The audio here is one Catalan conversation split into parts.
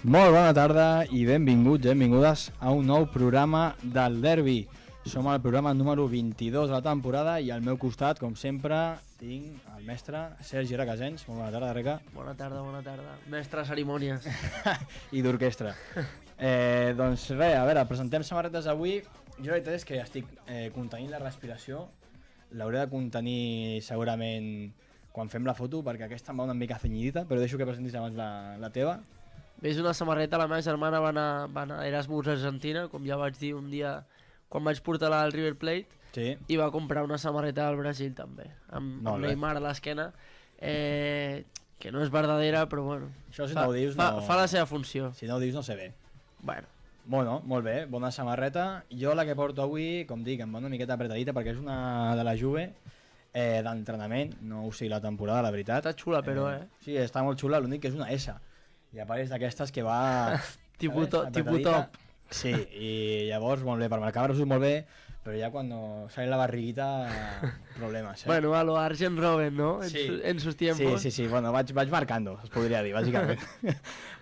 Molt bona tarda i benvinguts i benvingudes a un nou programa del Derbi. Som al programa número 22 de la temporada i al meu costat, com sempre, tinc el mestre Sergi Recasens. Molt bona tarda, Reca. Bona tarda. Mestre cerimònies. I d'orquestra. Doncs res, a veure, presentem samarretes avui. Jo la veritat és que estic contenint la respiració. L'hauré de contenir segurament quan fem la foto, perquè aquesta em va una mica cenyidita, però deixo que presentis abans la teva. Ves una samarreta, la meva germana va anar a Erasmus a Argentina, com ja vaig dir un dia quan vaig portar-la al River Plate, sí. I va comprar una samarreta del Brasil també, amb Neymar a l'esquena, que no és verdadera, però bueno, això si no ho dius, no... fa la seva funció. Si no ho dius no sé bé. Bueno, molt bé, bona samarreta. Jo la que porto avui, com dic, em va una miqueta apretadita perquè és una de la Juve, d'entrenament, no ho sé la temporada, la veritat. Està xula, però, Sí, està molt xula, l'únic que és una S. I a part és d'aquestes que va... tipus top. Sí, i llavors molt bé, per marcar braços molt bé, però ja quan sale la barriguita, problemes. Bueno, a lo Arjen Robben, ¿no? Sí. En sus tiempos. Sí, bueno, vaig marcando, es podria dir, bàsicament.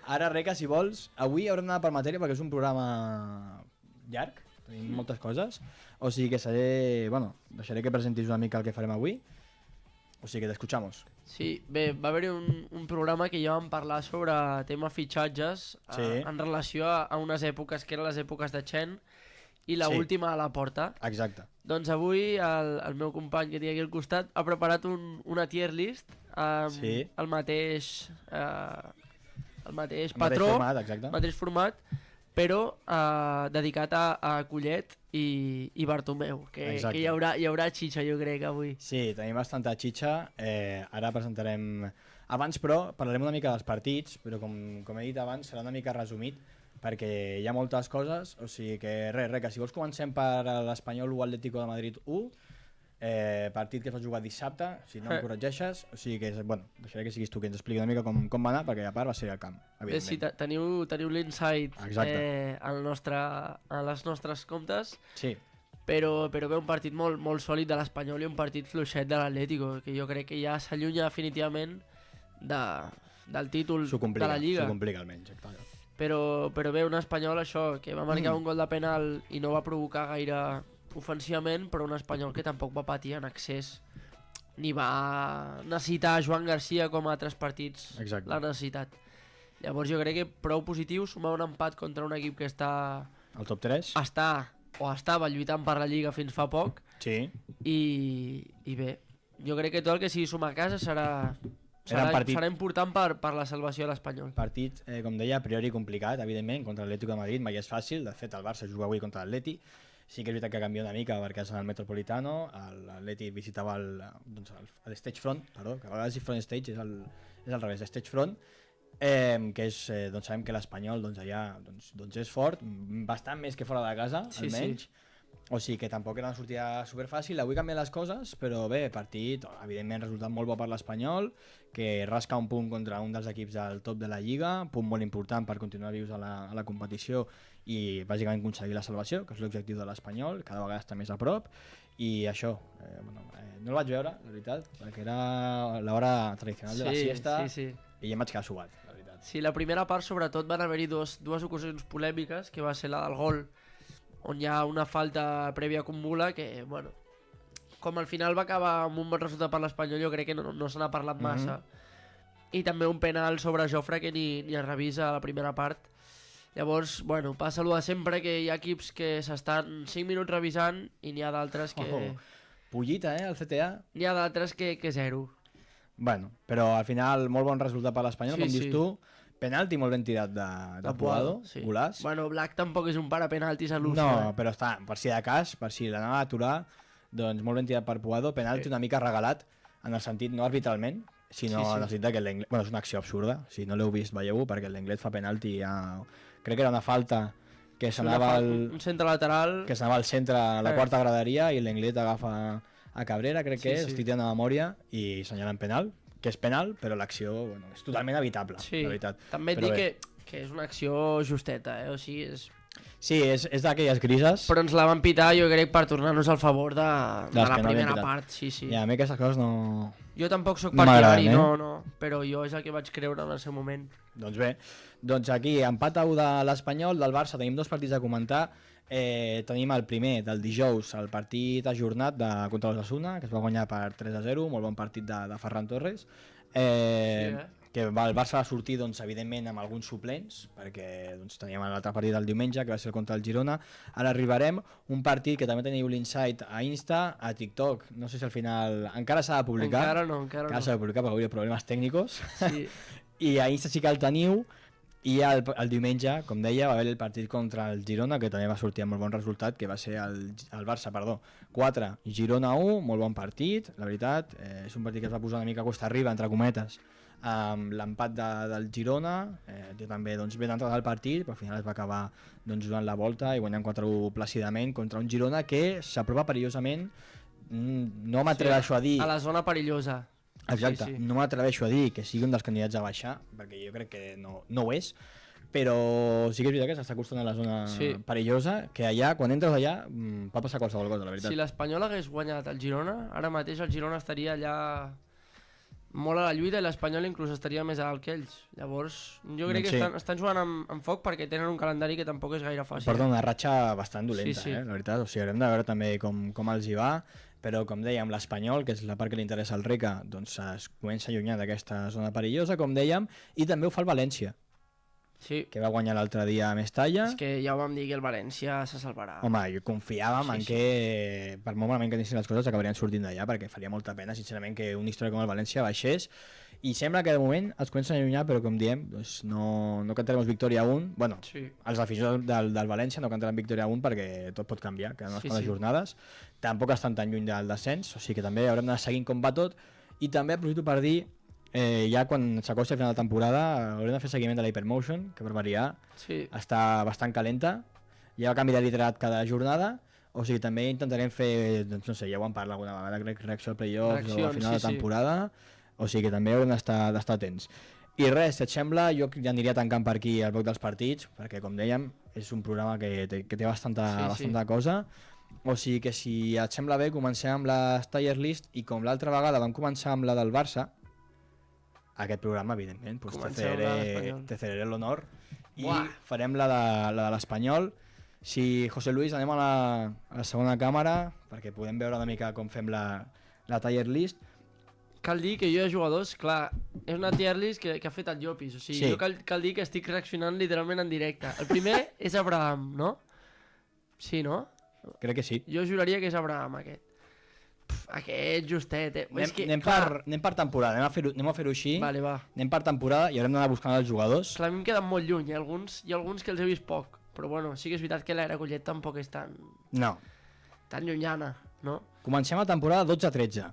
Ara, Reca, si vols, avui haurem d'anar per matèria perquè és un programa llarg, tenim moltes coses, o sigui que deixaré que presentis una mica el que farem avui, o sigui que t'escuchamos. Sí, bé, va haver-hi un programa que ja vam parlar sobre tema fitxatges, en relació a unes èpoques que eren les èpoques de Chen i l'última a la Porta. Exacte. Doncs avui el meu company que tinc aquí al costat ha preparat una tier list amb el mateix patró, mateix format, però dedicat a Collet i Bartomeu, que hi haurà xitxa, jo crec, avui. Sí, tenim bastanta xitxa. Ara presentarem... Abans, però, parlarem una mica dels partits, però com he dit abans, serà una mica resumit, perquè hi ha moltes coses, o sigui que res, que si vols comencem per l'Espanyol 1 Atlético de Madrid 1, partit que es va jugar dissabte, si no em corregeixes, o sigui que, deixaré que siguis tu que ens expliqui una mica com va anar, perquè a part va ser al camp, evidentment. Sí, teniu l'insight a les nostres comptes, sí. Però ve un partit molt sòlid de l'Espanyol i un partit fluixet de l'Atlético, que jo crec que ja s'allunya definitivament del títol de la Lliga. S'ho complica almenys, exacte. Però ve un Espanyol, això, que va marcar un gol de penal i no va provocar gaire ofensivament, però un Espanyol que tampoc va patir en excés ni va necessitar Joan Garcia com a altres partits l'ha necessitat. Llavors jo crec que prou positiu sumar un empat contra un equip que està al top 3, estava lluitant per la Lliga fins fa poc, sí. I bé, jo crec que tot el que sigui sumar a casa serà important per la salvació de l'Espanyol. Partit, com deia, a priori complicat, evidentment, contra l'Atlético de Madrid mai és fàcil. De fet, el Barça juga avui contra l'Atleti. Sí que és veritat que canvia una mica perquè és el Metropolitano, l'Atleti visitava l'Stage Front, perdó, que a vegades Front Stage és al revés, Stage Front, que és, sabem que l'Espanyol allà és fort, bastant més que fora de casa, almenys. Sí. O sigui que tampoc era una sortida superfàcil. Avui canvien les coses, però bé, partit, evidentment, resultat molt bo per l'Espanyol, que rasca un punt contra un dels equips del top de la Lliga, punt molt important per continuar vius a la competició i bàsicament aconseguir la salvació, que és l'objectiu de l'Espanyol, cada vegada està més a prop, i això, no el vaig veure, la veritat, perquè era l'hora tradicional de la siesta, i ja em vaig quedar subat, la veritat. Sí, la primera part sobretot van haver-hi dues ocasions polèmiques, que va ser la del gol, on hi ha una falta prèvia com Mula que, bueno, com al final va acabar amb un bon resultat per l'Espanyol, jo crec que no se n'ha parlat massa. I també un penal sobre Jofre que ni es revisa a la primera part. Llavors, bueno, passa el de sempre, que hi ha equips que s'estan 5 minuts revisant i n'hi ha d'altres que... Pollita, el CTA. N'hi ha d'altres que zero. Bueno, però al final molt bon resultat per l'Espanyol, com dius tu. Penalti molt ben tirat de Puado, golaç. Bueno, Black tampoc és un pare penaltis a l'ús. No, però està, per si de cas, per si l'anava a aturar, doncs molt ben tirat per Puado, penalti una mica regalat, en el sentit no arbitralment, si no necessita que l'Englet... Bueno, és una acció absurda, si no l'heu vist veieu-ho, perquè l'Englet fa penalti crec que era una falta que s'anava un centre lateral... que s'anava al centre a la quarta graderia i l'Englet agafa a Cabrera, crec que estic dient a memòria, i senyalen penal, que és penal, però l'acció és totalment evitable, la veritat. També et dic que és una acció justeta, o sigui, és... Sí, és d'aquelles grises. Però ens la van pitar, jo crec, per tornar-nos al favor de la primera part, sí. I a mi aquestes coses no... Jo tampoc sóc partidari, no, però jo és el que vaig creure en el seu moment. Doncs bé, aquí empat a 1 de l'Espanyol, del Barça tenim 2 partits a comentar. Tenim el primer del dijous, el partit ajornat contra l'Osasuna, que es va guanyar per 3-0, molt bon partit de Ferran Torres. Que el Barça va sortir, evidentment, amb alguns suplents, perquè teníem l'altre partit del diumenge, que va ser contra el Girona. Ara arribarem, un partit que també teniu l'insight a Insta, a TikTok, no sé si al final encara s'ha de publicar. Encara no. Encara s'ha de publicar perquè avui hi ha problemes tècnics. Sí. I a Insta sí que el teniu, i el diumenge, com deia, va haver el partit contra el Girona, que també va sortir amb molt bon resultat, que va ser el Barça, 4, Girona 1, molt bon partit, la veritat. És un partit que es va posar una mica a costa arriba, entre cometes, amb l'empat del Girona. Jo també ben entrat al partit, però al final es va acabar donant la volta i guanyant 4-1 plàcidament contra un Girona que s'apropa perillosament. No m'atreveixo a dir... A la zona perillosa. Exacte, no m'atreveixo a dir que sigui un dels candidats a baixar, perquè jo crec que no ho és, però sí que és veritat que s'està acostant a la zona perillosa, que allà, quan entres allà, pot passar qualsevol cosa, la veritat. Si l'Espanyol hagués guanyat el Girona, ara mateix el Girona estaria allà molt a la lluita i l'Espanyol inclús estaria més alt que ells. Llavors, jo crec que estan jugant amb foc perquè tenen un calendari que tampoc és gaire fàcil. Porta una ratxa bastant dolenta, la veritat. O sigui, haurem de veure també com els hi va, però com dèiem, l'Espanyol, que és la part que li interessa al Rica, doncs es comença a allunyar d'aquesta zona perillosa, com dèiem, i també ho fa el València, que va guanyar l'altre dia a Mestalla. És que ja ho vam dir que el València se salvarà. Home, confiàvem en que, per molt malament que anessin les coses, acabarien sortint d'allà, perquè faria molta pena, sincerament, que una història com el València baixés, i sembla que de moment es comencen a allunyar, però com diem, doncs no cantarem victòria 1. Bueno, els aficionats del València no cantaran victòria 1 perquè tot pot canviar, queden unes quantes jornades. Tampoc estan tan lluny del descens, o sigui que també haurem d'anar seguint com va tot. I també aprofito per dir, ja quan s'acosti al final de temporada, haurem de fer seguiment de l'Hypermotion, que per variar està bastant calenta. Hi ha canvi de liderat cada jornada, o sigui, també intentarem fer, doncs no sé, ja ho vam parlar alguna vegada, crec, reacció al playoff o al final de temporada. O sigui que també haurem d'estar atents. I res, si et sembla, jo ja aniria tancant per aquí el bloc dels partits, perquè com dèiem, és un programa que té bastanta cosa. O sigui que si et sembla bé, comencem amb les tier list, i com l'altra vegada vam començar amb la del Barça, aquest programa, evidentment, te cederé l'honor i farem la de l'Espanyol. Si, José Luis, anem a la segona càmera, perquè podem veure una mica com fem la tier list. Cal dir que jo de jugadors, clar, és una tier list que ha fet el Llopis, o sigui, jo cal dir que estic reaccionant literalment en directe. El primer és Abraham, no? Sí, no? Crec que sí. Jo juraria que és Abraham, aquest. Aquest justet, Anem per temporada, anem a fer-ho així. Vale, va. Anem per temporada i haurem d'anar buscant els jugadors. Clar, a mi em queden molt lluny, hi ha alguns que els he vist poc, però bueno, sí que és veritat que l'Era Collet tampoc és tan llunyana, no? Comencem a temporada 12-13.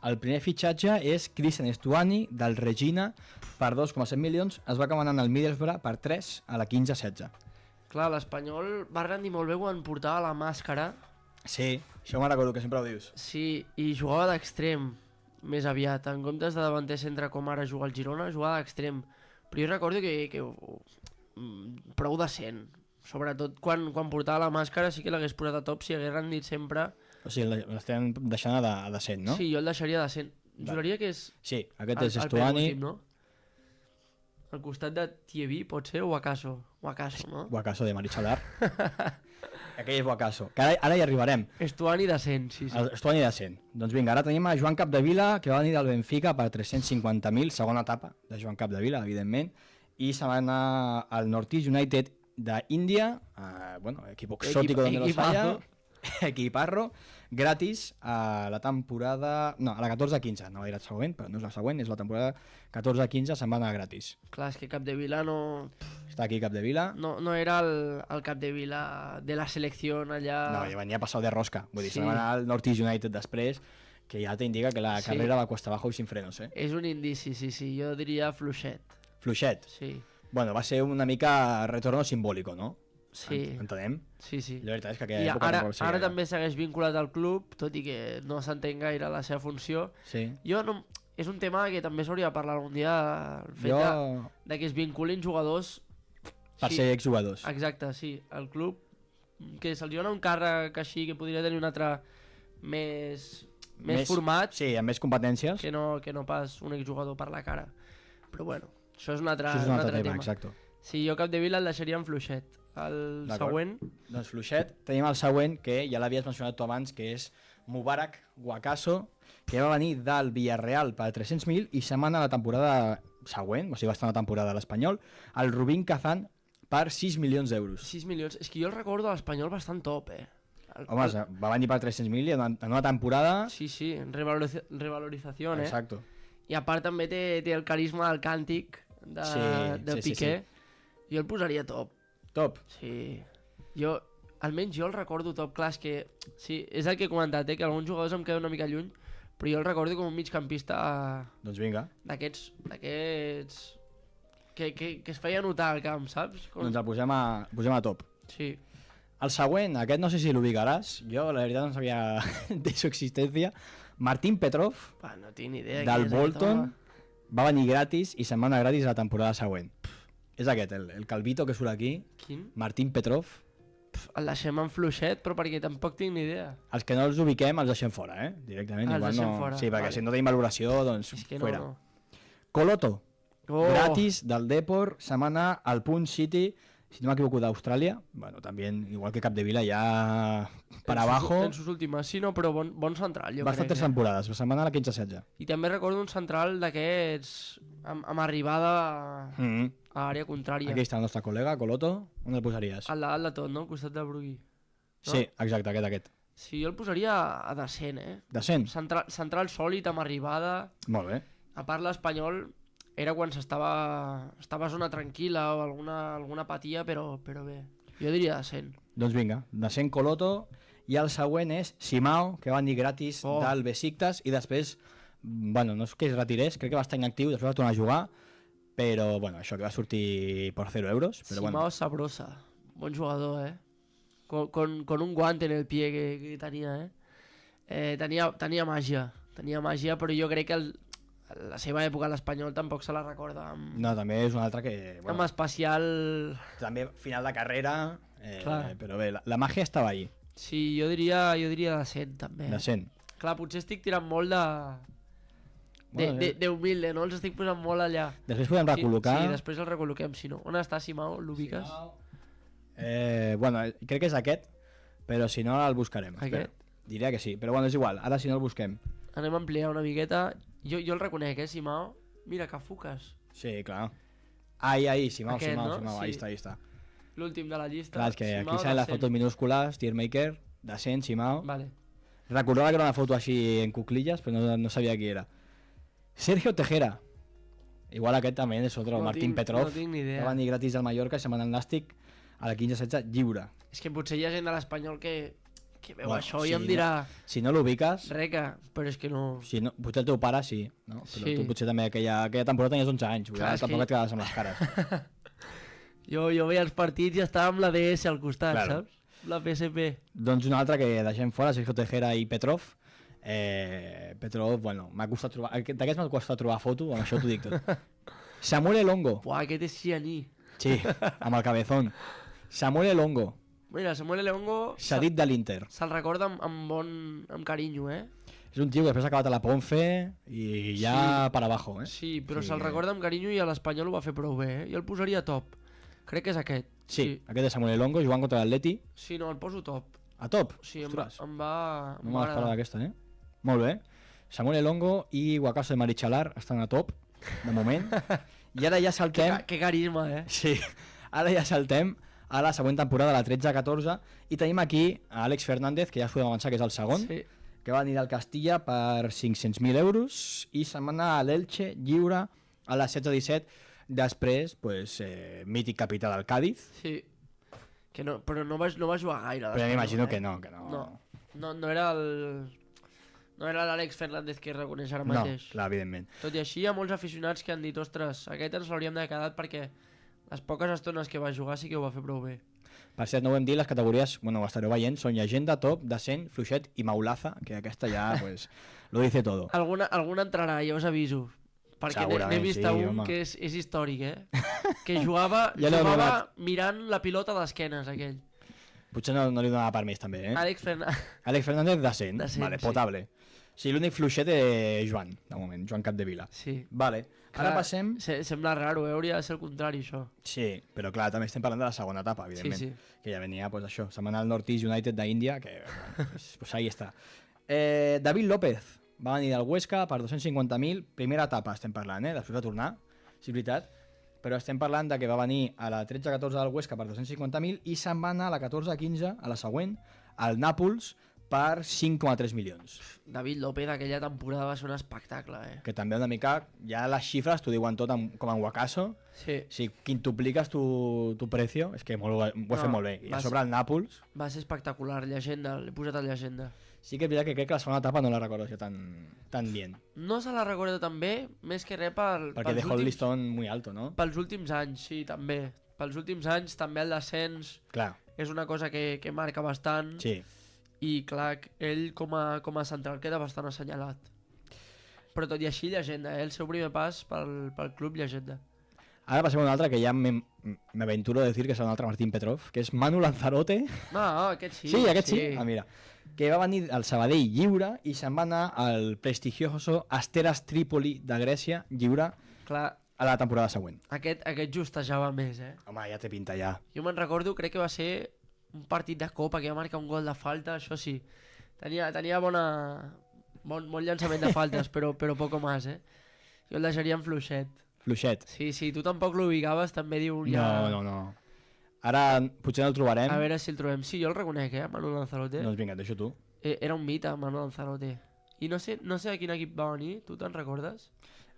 El primer fitxatge és Christian Stuani del Regina per 2,7 milions, es va acabar anant al Middlesbrough per 3 a la 15-16. Clar, l'Espanyol va rendir molt bé quan portava la màscara. Sí, això me'n recordo, que sempre ho dius. Sí, i jugava d'extrem més aviat, en comptes de davanter centre com ara juga el Girona, jugava d'extrem. Però jo recordo que prou decent, sobretot quan portava la màscara sí que l'hagués posat a top si hagués rendit sempre. O sigui, l'estem deixant a decent, no? Sí, jo el deixaria a decent. Juraria que és... Sí, aquest és Stuani. No? Al costat de Thierry, pot ser, o Wakaso? Wakaso, no? Wakaso de Marichalar. Aquell és Wakaso, que ara hi arribarem. Stuani decent, sí. Stuani decent. Doncs vinga, ara tenim a Joan Capdevila, que va venir del Benfica per 350.000, segona etapa de Joan Capdevila, evidentment, i se va anar al Northeast United d'Índia, equipo exótico donde los haya. Equiparro, gratis a la temporada... No, a la 14-15, no va dir la següent, però no és la següent, és la temporada 14-15, se'n va anar gratis. Clar, és que Capdevila no... Està aquí Capdevila. No era el Capdevila de la selecció allà... No, ja venia passat de rosca, vull dir, se'n va anar al Northeast United després, que ja t'indica que la Sí. carrera va cuesta abajo i sin frenos, És un indici, sí. Jo diria fluixet. Fluixet. Sí, Bueno, va ser una mica retorno simbòlico, no? sí, Entenem? sí. La veritat és que I aquella època ara, tampoc ara també segueix vinculat al club, tot i que no s'entén gaire la seva funció. Sí. Jo no... És un tema que també s'hauria de parlar algun dia, el fet de que es vinculin jugadors... Per Sí, ser exjugadors. exacte, sí. El club, que se'ls dona un càrrec així, que podria tenir un altre més format, Sí, amb més competències. que no pas un exjugador per la cara. Però bueno, això és un altre, Això és un altre tema, tema. exacte. Sí, jo Capdevila el deixaria en fluixet. El D'acord. següent, Doncs fluixet. Tenim el següent, que ja l'havies mencionat tu abans, que és Mubarak Guacaso, que va venir del Villarreal per 300.000 i se'n va anar a la temporada següent, o sigui, va estar una temporada a l'Espanyol, el Rubín Kazán per 6 milions d'euros. 6 milions. És que jo el recordo de l'Espanyol bastant top, Home, va venir per 300.000 i en una temporada... Sí, revalorització, Exacto. I a part també té el carisma del càntic de Piqué. Jo el posaria top. Top. Sí. Almenys jo el recordo top. Clar, és que... Sí, és el que he comentat, que alguns jugadors em queden una mica lluny, però jo el recordo com un migcampista Doncs vinga. d'aquests... Que es feia notar al camp, saps? Doncs el posem a top. Sí. El següent, aquest no sé si l'ubicaràs, jo la veritat no sabia de su existència. Martín Petrov, No tinc ni idea. del qui és aquest Bolton, home. va venir gratis i se'n va anar gratis a la temporada següent. És aquest, el calvito que surt aquí, Quin? Martín Petrov. El deixem en fluixet, però perquè tampoc tinc ni idea. Els que no els ubiquem els deixem fora, directament. Els Igual deixem no... fora, Sí, perquè vale. si no tenim valoració, doncs És que fuera. no. Coloto, Oh, gratis del Depor, se'n va anar al Punt City, si no m'equivoco, d'Austràlia. Bueno, también, igual que Capdevila, ya para abajo. En sus últimes, sí, no, però bon central, jo Bastantes crec. temporades, se'n va anar a la 15-16. I també recordo un central d'aquests amb arribada a l'àrea contrària. Aquí està el nostre col·lega, Coloto. On el posaries? Al dalt de tot, no? Al costat de Brugui. No? Sí, exacte, aquest. Sí, jo el posaria a decent, Decent? Central sòlid, amb arribada. Molt bé. A part, l'Espanyol era quan estava a zona tranquil·la o alguna apatia, però bé. Jo diria decent. Doncs vinga, decent Coloto. I el següent és Simao, que va venir gratis del Besiktas i després, bueno, no és que es retirés, crec que va estar inactiu, després va tornar a jugar, però, bueno, això que va sortir per 0 euros. Però, Simao bueno. Sabrosa, bon jugador, con un guante en el pie que tenia, tenia màgia, però jo crec que la seva època a l'Espanyol tampoc se la recorda No, també és un altre que... amb especial... També final de carrera, Clar. però bé, la màgia estava ahí, Sí, jo diria decent, també. decent. Clar, potser estic tirant molt Bueno, d'humilde, no? Els estic posant molt allà. Després podem recol·locar... Sí, després el recol·loquem, si no. On està Simao? L'ubiques? Bueno, crec que és aquest, però si no el buscarem. Aquest? Espera. Diria que sí, però bueno, és igual, ara si no el busquem. Anem a ampliar una miqueta. Jo el reconec, Simao. Mira, que fuques. Sí, clar. Ahí, Simao, Aquest, Simao, no? Simao, Sí. ahí està. L'últim de la llista. Clar, és que Simao aquí salen les decent. fotos minúscules, tier maker, decent, Simao. Vale. Recordava que era una foto així en cuclillas, però no sabia qui era. Sergio Tejera. Igual aquest també és otro, Martín Petrov. No tinc ni idea. Va venir gratis al Mallorca i se'n va anar al Nàstic a la 15-16 lliure. És que potser hi ha gent de l'Espanyol que veu Bueno, això sí, i em dirà... Si no l'ubiques, Reca, però és que no... si no, potser el teu pare sí, no? Però Sí. tu potser també aquella temporada tenies 11 anys, Clar, és tampoc que- et quedaves amb les cares. Jo veia els partits i estava amb la DS al costat, Claro. saps? La PSP. Doncs un altre que deixem fora, Sergio Tejera i Petrov. Petrov, bueno, m'ha costat trobar... D'aquests m'ha costat trobar foto, amb això t'ho dic tot. Samuel Elongo, Buah, aquest és Cianí. sí, amb el cabezón. Samuel Elongo, Mira, Samuel Leongo cedit de l'Inter. se'l recorda amb carinyo, És un tio que després ha acabat a la Ponfe i ja per abajo, Sí, però Sí, se'l recorda amb carinyo i a l'Espanyol ho va fer prou bé, Jo el posaria top. Crec que és aquest. Sí, aquest és Samuel Elongo, jugant contra l'Atleti. Sí, no, el poso top. A top? Sí, Ostres, em va no me l'esperava agradar. d'aquesta, Molt bé. Samuel Elongo i Guacaso de Marichalar estan a top, de moment. I ara ja saltem... Que carisma, Sí, ara ja saltem a la següent temporada, la 13-14, i tenim aquí a Àlex Fernández, que ja us podem avançar que és el segon, Sí. que va venir del Castilla per 500.000 euros i se'n va anar a l'Elche lliure a la 16-17, després, pues, mític capità del Cádiz, Sí. Que no, però no va jugar gaire. a però l'Espanyol, m'imagino que no, que no. No era el... No era l'Àlex Fernández que reconeix ara No, mateix. clar, evidentment. Tot i així, hi ha molts aficionats que han dit ostres, aquest ens l'hauríem de quedat perquè les poques estones que va jugar sí que ho va fer prou bé. Per cert, no ho hem dit, les categories, bueno, ho estareu veient, són llegenda, top, decent, fluixet i maulaza, que aquesta ja, pues, lo dice todo. Alguna entrarà, ja us aviso. Perquè n'he Segurament, vist sí, un home. que és històric, que jugava, Ja l'he jugava donat. mirant la pilota d'esquenes, aquell. Potser no li donava permís, també, eh? Àlex Fernández. Àlex Fernández, decent. Decent, Vale, sí. potable. Sí, l'únic fluixet és Joan, de moment, Joan Capdevila. Sí. Vale, ara Clar, passem... Sembla raro, hauria de ser el contrari, això. Sí, però clar, també estem parlant de la segona etapa, evidentment. Sí. Que ja venia, pues això, setmanal Northeast United d'Índia, que bueno, pues ahí està. David López va venir del Huesca per 250.000, primera etapa estem parlant, després va tornar, sí, és veritat, però estem parlant de que va venir a la 13-14 del Huesca per 250.000 i se'n va anar a la 14-15, a la següent, al Nàpols, per 5,3 milions. David López aquella temporada va ser un espectacle, Que també una mica, ja les xifres t'ho diuen tot com en Wakaso, Sí. si quintupliques tu precio, és que ho he fet molt bé. I a sobre el Nàpols, Va ser espectacular, llegenda, l'he posat a llegenda. sí que és veritat que crec que la segona etapa no la recordo jo tan bien. No se la recorda tan bé, més que res Perquè dejó el listón muy alto, no? pels últims anys, sí, també. Pels últims anys també el descens Clar, és una cosa que marca bastant sí. i clar, ell com a central queda bastant assenyalat. Però tot i així, llegenda, el seu primer pas pel club, llegenda. Ara passem a un altre que ja m'aventuro a dir que serà un altre Martín Petrov, que és Manu Lanzarote. Aquest sí. Sí, aquest sí. Ah, mira. Que va venir al Sabadell lliure i se'n va anar al prestigioso Asteras Trípoli de Grècia lliure Clar, a la temporada següent. aquest justejava més, Home, ja té pinta ja. Jo me'n recordo, crec que va ser un partit de Copa que va marcar un gol de falta, això sí. Tenia bon llançament de faltes, però poco más, Jo el deixaria en fluixet. Fluixet. Sí, tu tampoc l'ubicaves, també diu No. Ara potser no el trobarem. A veure si el trobem. Sí, jo el reconec, Manu Lanzarote. Doncs vinga, et deixo tu. Era un mite, Manu Lanzarote. I no sé a quin equip va venir, tu te'n recordes?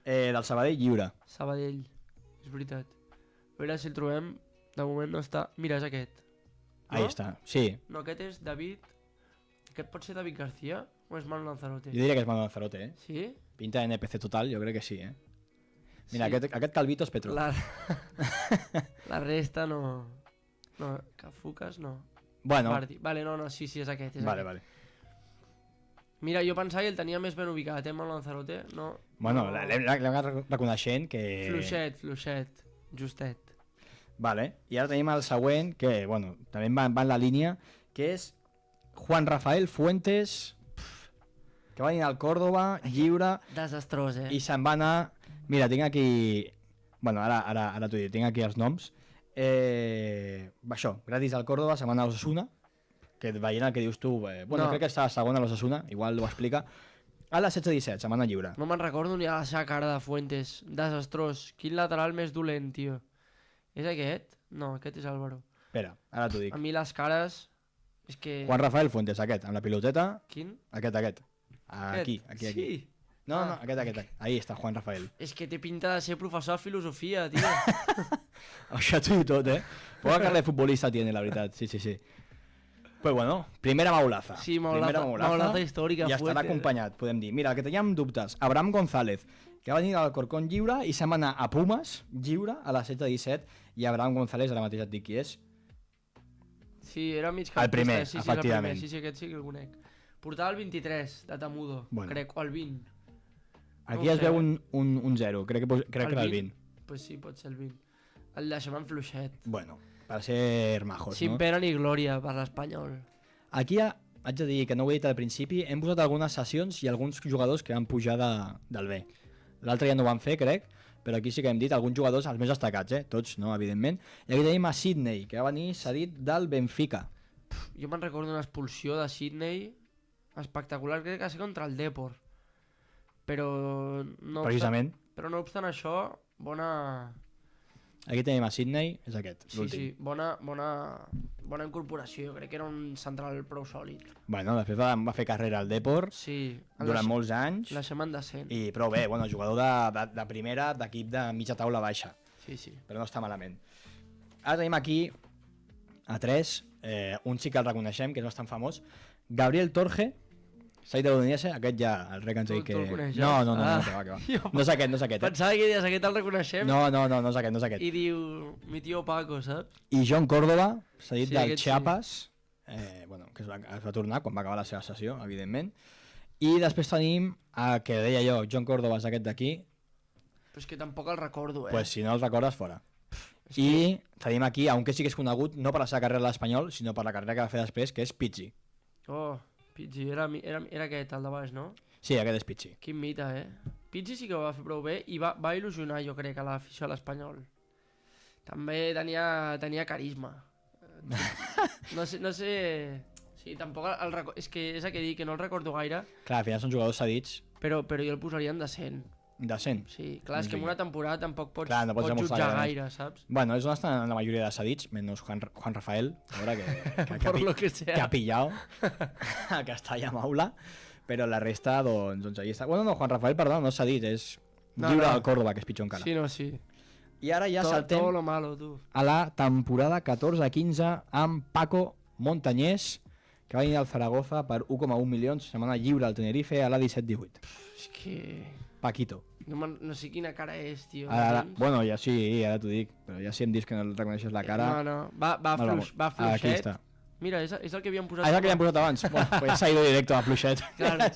Del Sabadell lliure. Sabadell, és veritat. A veure si el trobem, de moment no està... Mira, és aquest. Ahí No? està, sí. No, aquest és David... Aquest pot ser David García o és Manu Lanzarote? Jo diria que és Manu Lanzarote, Sí? Pinta de NPC total, jo crec que sí, Mira, Sí. aquest calvito és Petrov. La resta no... No, Cafucas no. Bueno, Bardi. Vale, no, sí, és aquest. És vale, aquest. vale. Mira, jo pensava que el tenia més ben ubicat, Manu Lanzarote. No. Bueno, no. l'hem anat reconeixent que... Fluixet, justet. Vale, i ara tenim el següent, que, bueno, també va en la línia, que és Juan Rafael Fuentes, que va venir al Córdoba, lliure, Desastrós, i se'n va anar... Mira, tinc aquí... Bueno, ara t'ho dic, tinc aquí els noms. Això, gratis al Córdoba, se'n va anar a l'Osasuna, que veient el que dius tu... bueno, No. crec que està segona a l'Osasuna, igual ho explica. A la 16-17, se'n va anar lliure. No me'n recordo ni a la seva cara de Fuentes. Desastrós. Quin lateral més dolent, tio. És aquest? No, aquest és Álvaro. Espera, ara t'ho dic. A mi les cares... És que... Juan Rafael Fuentes, aquest, amb la piloteta, Quin? aquest. Aquí. Sí. No, Ah. aquest. Ahí està Juan Rafael. És que té pinta de ser professor de filosofia, tio. Això t'ho diu tot, Poca cara de futbolista tiene, la veritat, sí. Pues bueno, primera maulaza. Sí, Primera maulaza històrica. I estarà Fuentes. acompanyat, podem dir. Mira, que teníem dubtes. Abraham González, que va venir al Corcón lliure i se'n va anar a Pumas, lliure, a la 16-17, i Abraham González, ara mateix et dic qui és. Sí, era mig El primer, sí, efectivament. Sí, aquest sí que el conec. Portava el 23 de Tamudo, Bueno. crec, o el 20. Aquí No ho es sé, veu un 0, crec que era el 20. Pues sí, pot ser el 20. El deixem en fluixet. Bueno, per ser majos, Sin no? pena ni glòria per l'Espanyol. Aquí haig de dir que no ho he dit al principi, hem posat algunes sessions i alguns jugadors que van pujar del B. L'altre ja no ho van fer, crec, però aquí sí que hem dit alguns jugadors, els més destacats, tots no, evidentment. I aquí tenim a Sidney, que va venir cedit del Benfica. Jo me'n recordo una expulsió de Sydney espectacular, crec que va ser contra el Depor. Però no Precisament. Però no obstant això, bona... Aquí tenim a Sidney, és aquest, Sí, l'últim. sí, bona incorporació. Crec que era un central prou sòlid. Bueno, després va fer carrera al Depor Sí. durant molts anys, La Xeman decent. i prou bé, bueno, jugador de primera, d'equip de mitja taula baixa, Sí. però no està malament. Ara tenim aquí a 3, un sí que el reconeixem, que és bastant famós, Gabriel Torge, Said de l'Udinese, aquest ja, el rec ens ha dit que... Tu el coneixes? No, Ah. que va. No és aquest, Pensava que dius, aquest el reconeixem. No és aquest. I diu, mi tio Paco, saps? I John Córdoba, s'ha dit Sí, del aquest sí. Chiapas, que es va tornar quan va acabar la seva sessió, evidentment. I després tenim, que deia jo, John Córdoba és aquest d'aquí, Però és que tampoc el recordo, pues si no el recordes, fora. I tenim aquí, aunque sí que és conegut, no per la seva carrera a l'Espanyol, sinó per la carrera que va fer després, que és Pizzi. Oh, Pizzi, era aquest, el de baix, no? Sí, aquest és Pizzi. Quin mite, Pizzi sí que ho va fer prou bé i va il·lusionar, jo crec, a l'afició a l'Espanyol. També tenia carisma. No sé... Sí, tampoc el recordo... És que és el que dic, que no el recordo gaire, Clar, al final són jugadors cedits però jo el posaria en decent. de 100. Sí, clar, és que en una temporada tampoc pots, Clar, no pots demostrar jutjar gaire. gaire, saps? Bueno, és on estan la majoria de cedits, menys Juan Rafael, a veure Por lo que sea. que ha pillado a Castalla Maula, però la resta, doncs ahí està. Bueno, no, Juan Rafael, perdó, no és cedit, és lliure al Córdoba, que és pitjor encara. Sí, no, sí. I ara ja Todo saltem lo malo, tu. a la temporada 14-15 amb Paco Montañés, que va venir al Zaragoza per 1,1 milions, setmana lliure al Tenerife a la 17-18. És que... Paquito. No sé quina cara és, tio. Ara, entens? bueno, ja sí, ara t'ho dic, però ja si em dius que no el reconeixes la cara... No, va Aquí fluixet. està. Mira, és el que havíem posat. Ah, és el que ja hem posat abans. Bueno, pues s'ha ido directo a fluixet. Claro.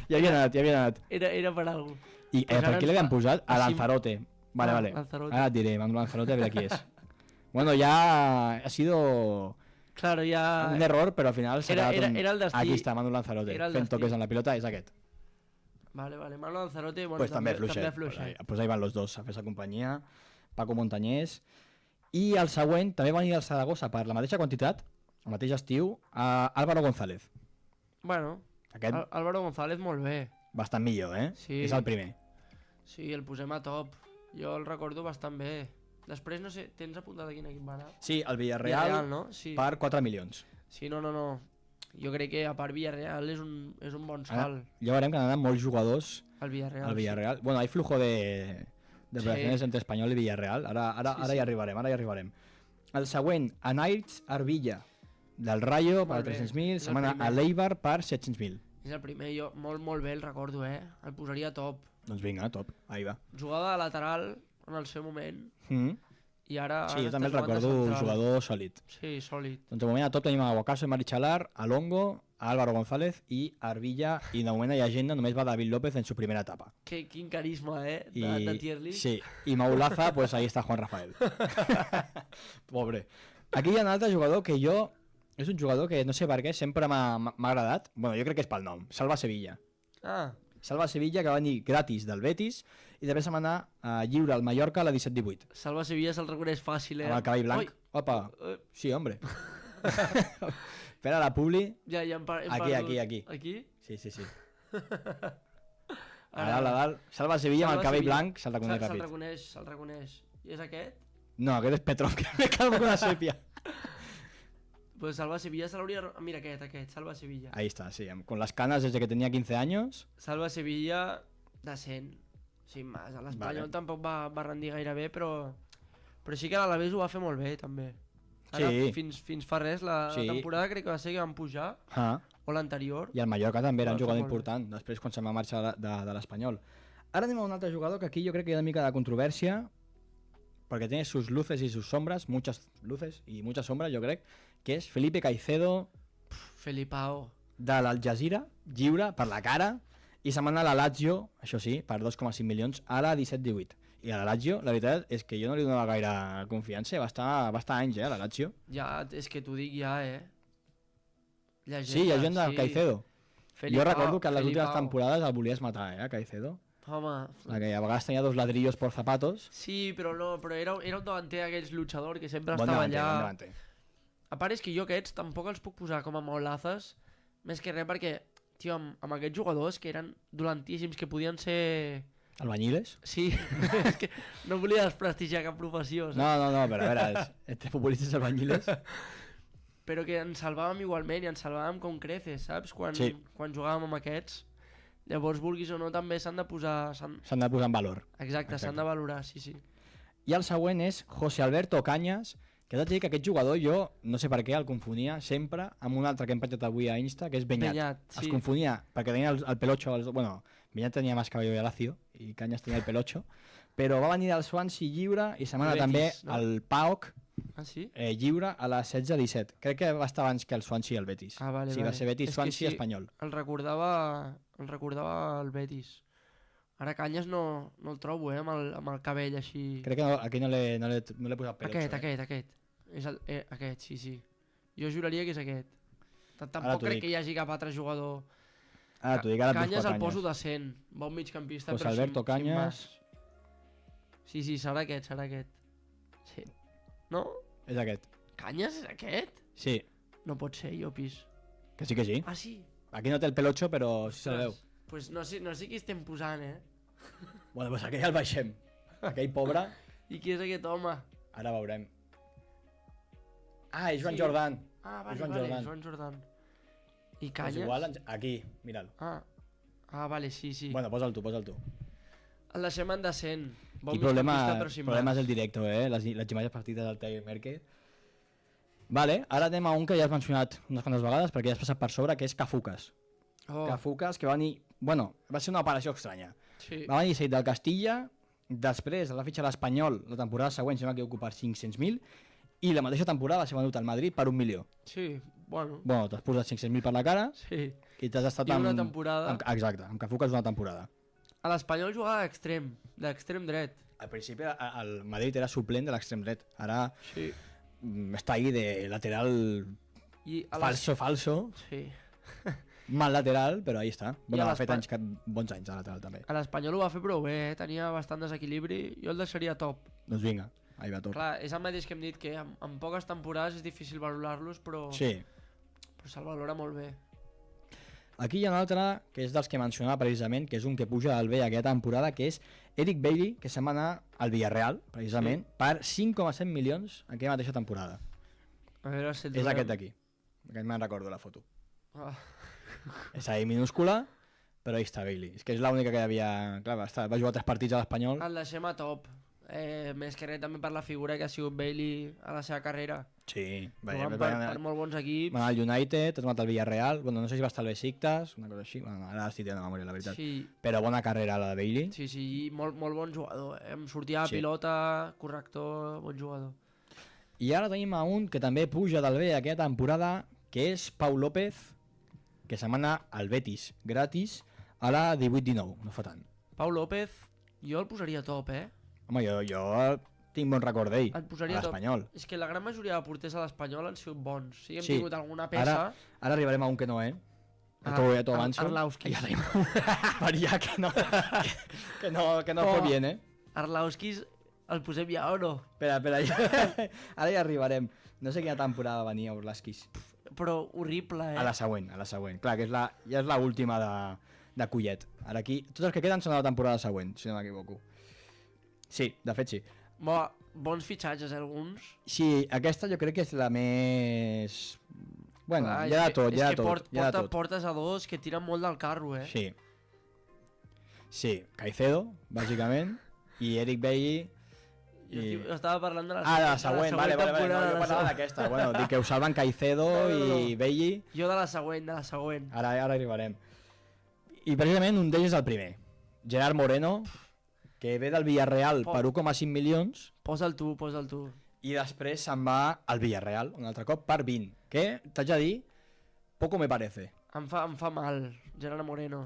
ja havia anat. Era per algú. I Pues per ara qui ens l'havíem fa- posat? A així- Lanzarote. Vale, Ah, vale. Lanzarote. Ara et diré, Manu Lanzarote, a ver qui és. Bueno, ya ha sido Claro, ja... un error, però al final s'ha Era- quedat un... era el destí. Aquí està Manu Lanzarote, Era el fent destí. toques en la pilota, és aquest. Vale, Manu Lanzarote, bueno, Pues també també fluixet. fluixet. Pues ahí van los dos a fer-se companyia. Paco Montañés. I el següent també va venir al Saragossa per la mateixa quantitat, el mateix estiu, a Álvaro González. Bueno, Aquest Álvaro González molt bé. bastant millor, eh? Sí. És el primer. Sí, el posem a top. Jo el recordo bastant bé. Després, no sé, tens apuntat a quin equip va anar? Sí, el Villarreal, no? Sí. per 4 milions. Sí, no. Jo crec que a part Villarreal és un bon salt. Ja veurem que han anat molts jugadors El Villarreal. al Villarreal. Bueno, hay flujo de operaciones entre Espanyol i Villarreal. Ara Sí. hi arribarem. El següent, Anairts Arbilla, del Rayo per Molt bé, 300.000, és el setmana primer. a l'Eibar per 700.000. És el primer, jo molt bé el recordo, El posaria a top. Doncs vinga, top, ahí va. Jugava de lateral en el seu moment Mm. i ara... Sí, ara jo també el està jugant de recordo central. jugador sòlid. Sí, sòlid. Doncs de moment a top tenim a Guacaso i Marichalar, a Longo, a Álvaro González i Arbilla, i de moment a agenda només va David López en su primera etapa. Quin carisma, de tier list. Sí, i Maulaza, pues ahí está Juan Rafael. Pobre. Aquí hi ha un altre jugador que jo... És un jugador que no sé per què sempre m'ha agradat. Bueno, jo crec que és pel nom. Salva Sevilla. Ah, Salva Sevilla, que va venir gratis del Betis, i després se'n va anar lliure al Mallorca a la 17-18. Salva Sevilla se'l reconeix fàcil, Amb el cabell blanc. Oi, Opa, sí, hombre. Espera la publi. ja hem perdut. Aquí. Aquí? Sí. A dalt. Salva Sevilla amb el cabell blanc, se'l reconeix Se'l ràpid. reconeix. I és aquest? No, aquest és Petrov, que me calmo con la sèpia. Pues Salva Sevilla se l'hauria... Mira aquest, Salva Sevilla. Ahí está, sí, con las canas desde que tenía 15 años. Salva Sevilla, decent. Sin más. A l'Espanyol Vale. tampoc va rendir gaire bé, però sí que a l'Alavés ho va fer molt bé, també. Ara, Sí. fins fa res, la Sí. temporada crec que va ser que van pujar, Ah. o l'anterior. I el Mallorca també era un Va fer jugador molt bé. important, després quan se'n va marxar de l'Espanyol. Ara anem a un altre jugador que aquí jo crec que hi ha una mica de controvèrsia, perquè tiene sus luces y sus sombras, muchas luces y muchas sombras, jo crec, que és Felipe Caicedo, Felipao. de l'Al Jazeera, lliure, per la cara, i se'n va anar a la Lazio, això sí, per 2,5 milions, a la 17-18. I a la Lazio, la veritat és que jo no li donava gaire confiança, va estar anys, a la Lazio. Ja, és que t'ho dic ja, Llegenda, Sí, llegenda del Caicedo. Felipao, Jo recordo que en les últimes Felipao. temporades el volies matar, a Caicedo. Home, La que a vegades tenia 2 ladrillos por zapatos. sí, però era un davanter aquells luchador que sempre Bon estava davanter, allà. bon davanter. A part és que jo aquests tampoc els puc posar com a maulazes, més que res perquè, tio, amb aquests jugadors que eren dolentíssims, que podien ser... Albañiles? Sí, és que no volia desprestigiar cap professió, saps? No, però a veure, entre futbolistes albañiles... Però que ens salvàvem igualment i ens salvàvem com creces, saps? Quan jugàvem amb aquests. Llavors, vulguis o no, també s'han de posar... S'han de posar en valor. Exacte, s'han de valorar, sí. I el següent és José Alberto Cañas, Que t'haig de dir que aquest jugador jo, no sé per què, el confonia sempre amb un altre que hem penjat avui a Insta, que és Beñat. Beñat, sí. Es confonia, perquè tenia el pelocho... Bueno, Beñat tenia més cabello de Lazio i Cañas tenia el pelocho, però va venir del Swansea lliure i setmana també no? el PAOK Ah, sí? lliure a les 16-17. Crec que va estar abans que el Swansea i el Betis. Ah, vale, va ser Betis, És que Swansea, sí, Espanyol. El recordava el Betis. Ara Canyes no el trobo, amb el cabell així... Crec que aquí no l'he posat pelocho. Aquest. És aquest, sí. Jo juraria que és aquest. Ara Tampoc t'ho crec dic. que hi hagi cap altre jugador. Ara t'ho dic, ara et Canyes busco el poso Canyes. decent. Bon migcampista, Pues però Alberto sin Cañas. más. Sí, serà aquest. Sí. No? És aquest. Canyes és aquest? Sí, No pot ser, Llopis. que sí. Ah, sí? Aquí no té el pelocho, però sí se'l veu. Pues no sé qui estem posant, Bueno, doncs aquell el baixem. Aquell pobre, I qui és aquest home? ara veurem. Ah, és Joan Sí. Jordan. Ah, Joan Jordan. I Pues Canyes? igual, aquí, mira'l. Ah, vale, sí. Bueno, posa'l tu. El deixem en decent. Bon Aquí migcampista, però sin problemes más. del directo, les imatges partides del Theo Merkel. Vale, ara anem a un que ja has mencionat unes quantes vegades perquè ja has passat per sobre, que és Cafucas. Oh, Cafucas, que va venir... Bueno, va ser una operació estranya. sí. Va venir cedit del Castilla, després el va fitxar l'Espanyol la temporada següent, sembla que ocupar 500.000, i la mateixa temporada va ser venut al Madrid per 1 milió. Sí, bueno. Bueno, t'has posat 500.000 per la cara Sí. i t'has estat I una temporada. Exacte, amb Cafucas una temporada. A l'Espanyol jugava d'extrem dret. Al principi el Madrid era suplent de l'extrem dret, ara Sí. està ahí de lateral I a falso, Sí. mal lateral, però ahí està. Bueno, a ha fet bons anys de lateral també. A l'Espanyol ho va fer prou bé, tenia bastant desequilibri. Jo el deixaria top. Doncs vinga, ahí va tot. Clar, és el mateix que hem dit, que en poques temporades és difícil valorar-los, però Sí. se'l valora molt bé. Aquí hi ha un altre, que és dels que mencionava precisament, que és un que puja al B aquesta temporada, que és Eric Bailly, que se'n va anar al Villarreal, precisament, per 5,7 milions aquella mateixa temporada. A veure si el És trobem. aquest d'aquí. Aquest me'n recordo la foto. Ah. És ahí minúscula, però ahí està Bailly. És que és l'única que havia... Clar, va jugar 3 partits a l'Espanyol. El deixem a top. Més que res també per la figura que ha sigut Bailey a la seva carrera. Sí. Jugant per molt bons equips. Va anar al United, has anat al Villarreal, bueno, no sé si va estar al Besiktas, una cosa així, bueno, ara estic tenint la memòria, la veritat. Sí, Però bona carrera la de Bailey. sí, i molt bon jugador. Em sortia a Sí. pilota, corrector, bon jugador. I ara tenim a un que també puja del B aquesta temporada, que és Pau López, que se'n va anar al Betis gratis a la 18-19, no fa tant. Pau López, jo el posaria top, Home, jo tinc bon record d'ell, El posaria a top. l'Espanyol. És que la gran majoria de porters a l'Espanyol han sigut bons. Sí, hem Sí. tingut alguna peça. Ara arribarem a un que no, Ja t'ho avanço. Arlauskis. Ja tenim per ja que no fue bien, Arlauskis el posem ja o no? Espera, ara ja arribarem. No sé quina temporada venia Orlaskis. Però horrible, A la següent. Clar, que ja és l'última de Collet. Ara aquí, tots els que queden són a la temporada següent, si no m'equivoco. Sí, de fet sí. Bons fitxatges, alguns. Sí, aquesta jo crec que és la més... Bueno, Clar, hi ha de tot, hi ha de tot. Hi ha de tot. Portes a dos que tiren molt del carro, Sí. Sí, Caicedo, bàsicament, i Eric Bailly... Jo estava parlant de la de la següent, vale, no, temporada, jo parlava d'aquesta. Bueno, dic que ho salven Caicedo i Bailly. Jo de la següent. Ara arribarem. I precisament un d'ells és el primer. Gerard Moreno, que ve del Villarreal per 1,5 milions Posa'l tu. i després se'n va al Villarreal un altre cop per 20. Que, t'haig de dir, poco me parece. Em fa mal, Gerard Moreno.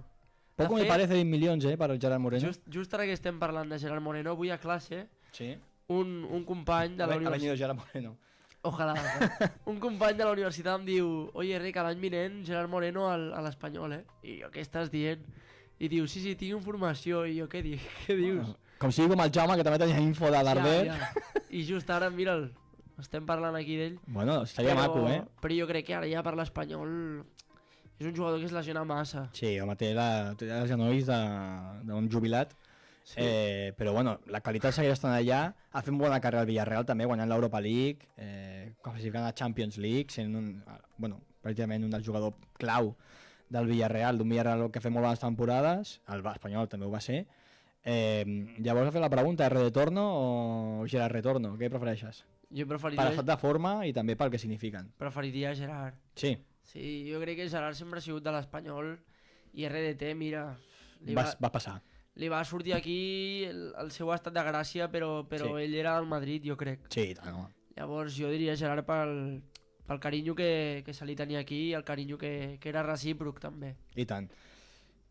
Poco me parece 20 milions, per al Gerard Moreno. Just ara que estem parlant de Gerard Moreno, avui a classe, Sí. un company de la Ha venido universitat... Gerard Moreno. Ojalà. Un company de la universitat em diu: oye, Rick, l'any vinent Gerard Moreno a l'Espanyol, I jo, què estàs dient? I diu: sí, tinc informació. I jo, què dius? Com sigui com el Jaume, que també tenia info de Darder. Ja. I just ara, mira'l, estem parlant aquí d'ell. Bueno, estaria maco, Però jo crec que ara ja per l'Espanyol és un jugador que es lesiona massa. Sí, home, té els genolls d'un jubilat. Sí. Però bueno, la qualitat segueix estant allà. Ha fet bona carrera al Villarreal també, guanyant l'Europa League, classificant a Champions League, sent pràcticament un dels jugadors clau del Villarreal, d'un Villarreal que ha fet molt bones temporades. L'Espanyol també ho va ser. Llavors a fer la pregunta, ¿R de torno o Gerard Retorno? Què prefereixes? Jo per preferiria, l'estat de forma i també pel que signifiquen. preferiria Gerard. Sí, Sí, jo crec que Gerard sempre ha sigut de l'Espanyol i RDT, mira, va passar. li va sortir aquí el seu estat de gràcia, però Sí. ell era al Madrid, jo crec. Sí, i tant, home. Llavors jo diria Gerard pel carinyo que se li tenia aquí i el carinyo que era recíproc també. I tant.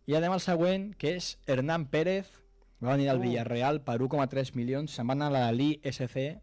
I anem al següent, que és Hernán Pérez. Va venir al Villarreal per 1,3 milions. Se'n va anar a l'ISC,